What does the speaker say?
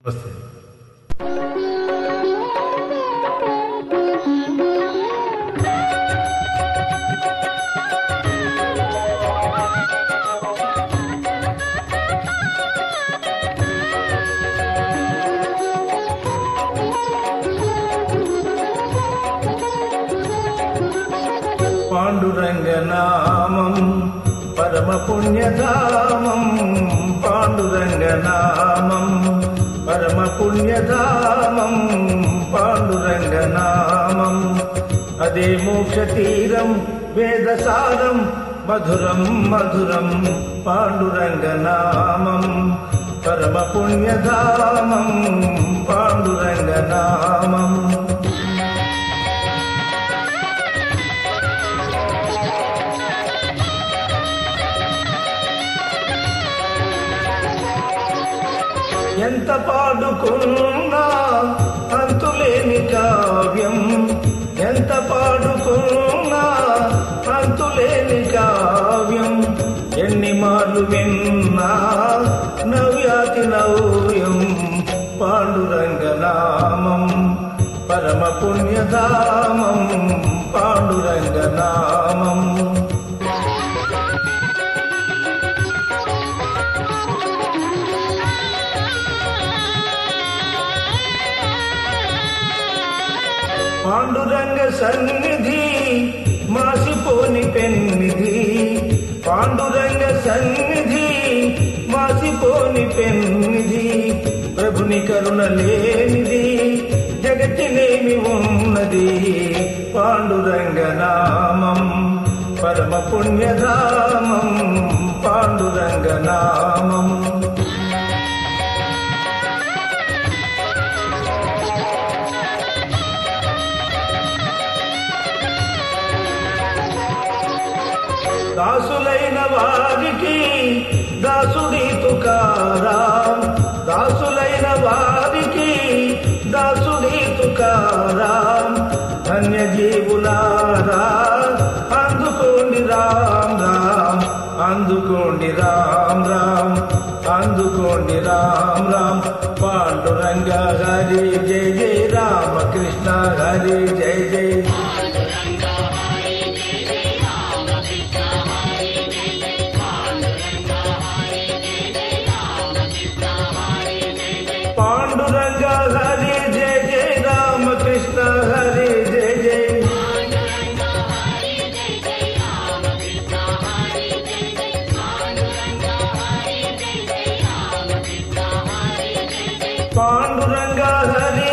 నమస్తే. పాండురంగనామం పరమ పుణ్యధామం, పాండురంగనామం పరమ పుణ్యధామం, పాండురంగనామం అదే మోక్ష తీరం వేదసారం మధురం మధురం, పాండురంగనామం పరమ పుణ్యధామం, పాండురంగనామం. ఎంత పాడుకున్నా అంతులేని కావ్యం, ఎంత పాడుకున్నా అంతులేని కావ్యం, ఎన్ని మార్లు విన్నా నవ్యాతి నవ్యం, పాండురంగనామం పరమ పుణ్యధామం, పాండురంగనామం. పాండురంగ సన్నిధి మాసిపోని పెన్నిధి, పాండురంగ సన్నిధి మాసిపోని పెన్నిధి, ప్రభుని కరుణ లేనిది జగతినేమి ఉన్నది, పాండురంగనామం పరమ పుణ్యధామం, పాండురంగనామం. దాసులైన వారికి దాసుడి తుకారాం, దాసులైన వారికి దాసుడి తుకారాం, ధన్యజీవులారా అందుకోండి రామ్ రామ్, అందుకోండి రామ్ రామ్, అందుకోండి రామ్ రామ్, పాండురంగ హరి జయ జయ, రామకృష్ణ హరి జయ జయ. పాండురంగ హరి జయ జయ, రామకృష్ణ హరి జయ జయ. పాండురంగ హరి